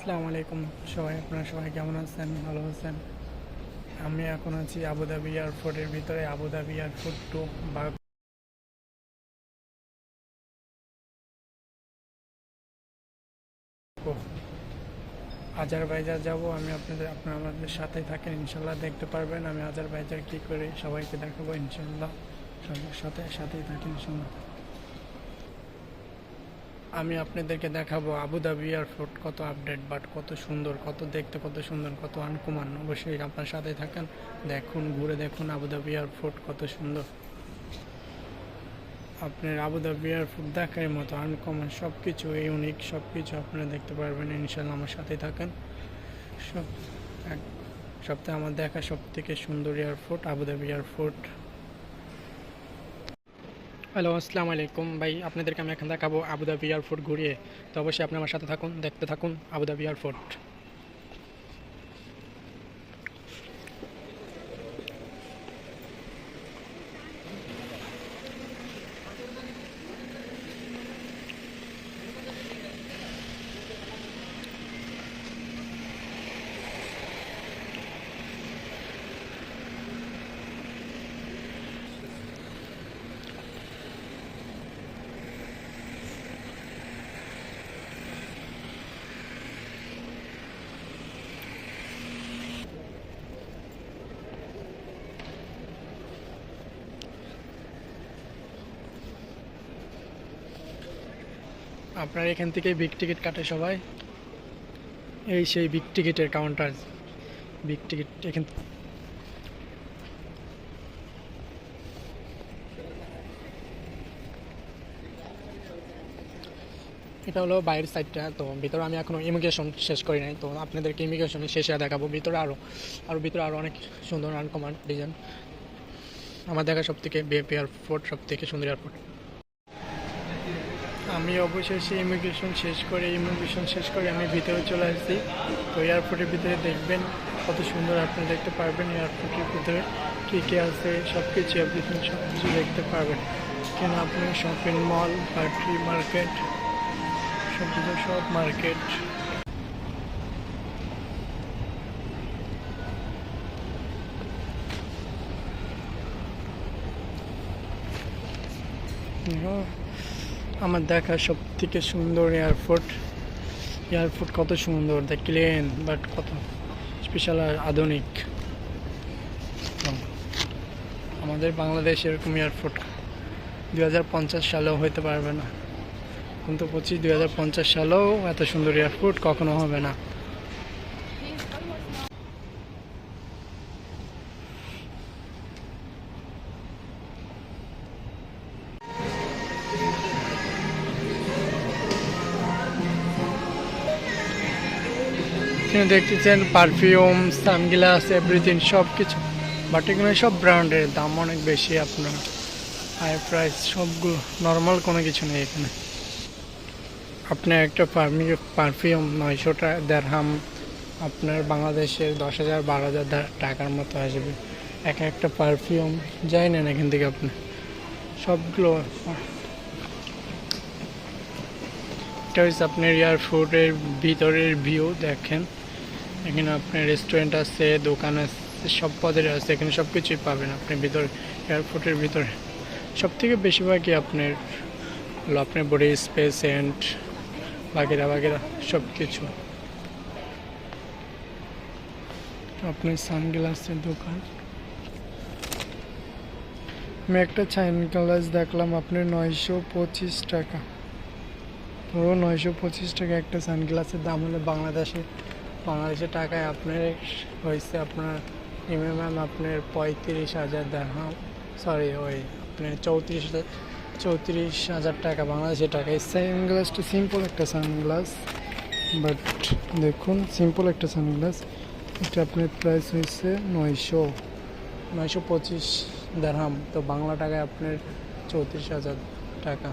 আসসালামু আলাইকুম সবাই, আপনারা সবাই কেমন আছেন? ভালো আছেন? আমি এখন আছি আবুধাবি এয়ারপোর্টের ভিতরে। Abu Dhabi airport to Baku Azerbaijan যাব আমি। আপনারা আমাদের সাথে থাকেন, ইনশাল্লাহ দেখতে পারবেন আমি আজারবাইজান কী করে সবাইকে দেখাবো ইনশাল্লাহ। সবার সাথেই থাকেন ইনশাল্লাহ। আমি আপনাদেরকে দেখাবো আবুধাবি এয়ারপোর্ট কত আপডেট, বাট কত সুন্দর, কত দেখতে কত সুন্দর, কত আনকমন। অবশ্যই আপনার সাথে থাকেন, দেখুন, ঘুরে দেখুন আবুধাবি এয়ারপোর্ট কত সুন্দর। আপনার আবুধাবি এয়ারপোর্ট দেখার মতো আনকমন, সব কিছু ইউনিক, সব কিছু আপনারা দেখতে পারবেন ইনশাল্লাহ। আমার সাথে থাকেন। সব এক সপ্তাহে আমার দেখা সব থেকে সুন্দর এয়ারপোর্ট আবুধাবি এয়ারপোর্ট। হ্যালো, আসসালামু আলাইকুম ভাই। আপনাদেরকে আমি এখন দেখাবো আবুধাবি এয়ারপোর্ট ঘুরিয়ে। তো অবশ্যই আপনি আমার সাথে থাকুন, দেখতে থাকুন আবুধাবি এয়ারপোর্ট। আপনার এখান থেকে বিগ টিকিট কাটে সবাই। এই সেই বিগ টিকিটের কাউন্টার। বিগ টিকিট এখান এটা হলো বাইরের সাইডটা। তো ভিতরে আমি এখনো ইমিগ্রেশন শেষ করি নাই, তো আপনাদেরকে ইমিগ্রেশন শেষে দেখাবো। ভিতরে আরও অনেক সুন্দর আনকমন ডিজাইন। আমার দেখা সব থেকে বিএপি এয়ারপোর্ট সব থেকে সুন্দর এয়ারপোর্ট। আমি অবশেষে ইমিগ্রেশন শেষ করে আমি ভিতরে চলে আসছি। তো এয়ারপোর্টের ভিতরে দেখবেন কত সুন্দর, আপনি দেখতে পারবেন এয়ারপোর্টের ভিতরে কী কী আছে, সব কিছু এভরিথিং সব কিছু দেখতে পারবেন। কেন আপনি শপিং মল, পার্টি মার্কেট, সব মার্কেট। আমার দেখা সব থেকে সুন্দর এয়ারপোর্ট কত সুন্দর দেখলেন, বাট কত স্পেশাল আর আধুনিক। আমাদের বাংলাদেশ এরকম এয়ারপোর্ট 2050 সালেও হইতে পারবে না, কিন্তু 2050 সালেও এত সুন্দর এয়ারপোর্ট কখনো হবে না। এখানে দেখতেছেন পারফিউম, সানগ্লাস, এভরিথিং সব কিছু, বাট এখানে সব ব্র্যান্ডের, দাম অনেক বেশি, আপনার হাই প্রাইস। সবগুলো নর্মাল কোনো কিছু নেই এখানে। আপনার একটা পারফিউম 900 দেড়হাম, আপনার বাংলাদেশের 10,000 12,000 টাকার মতো আসবে একটা পারফিউম। যাই নেন এখান থেকে আপনি সবগুলো। এটা হচ্ছে আপনার এয়ারপোর্টের ভিতরের ভিউ দেখেন। এখানে আপনার রেস্টুরেন্ট আছে, দোকান আছে, সব পদের আছে, এখানে সব কিছুই পাবেন আপনি ভিতরে। এয়ারপোর্টের ভিতরে সব থেকে বেশিরভাগই আপনার বডি স্পেস অ্যান্ড বাগেরা সব কিছু। আপনার সানগ্লাসের দোকান। আমি একটা সানগ্লাস দেখলাম আপনার 925 টাকা। তো 925 টাকা একটা সানগ্লাসের দাম হলে বাংলাদেশের টাকায় আপনার হয়েছে আপনার মিনিমাম আপনার 35,000 দেড়হাম, সরি ওই আপনার 34,000 টাকা বাংলাদেশের টাকায়। সানগ্লাসটা সিম্পল একটা সানগ্লাস, বাট দেখুন সিম্পল একটা সানগ্লাস। এটা আপনার প্রাইস হয়েছে 925 দেড়হাম, তো বাংলা টাকায় আপনার 34,000 টাকা।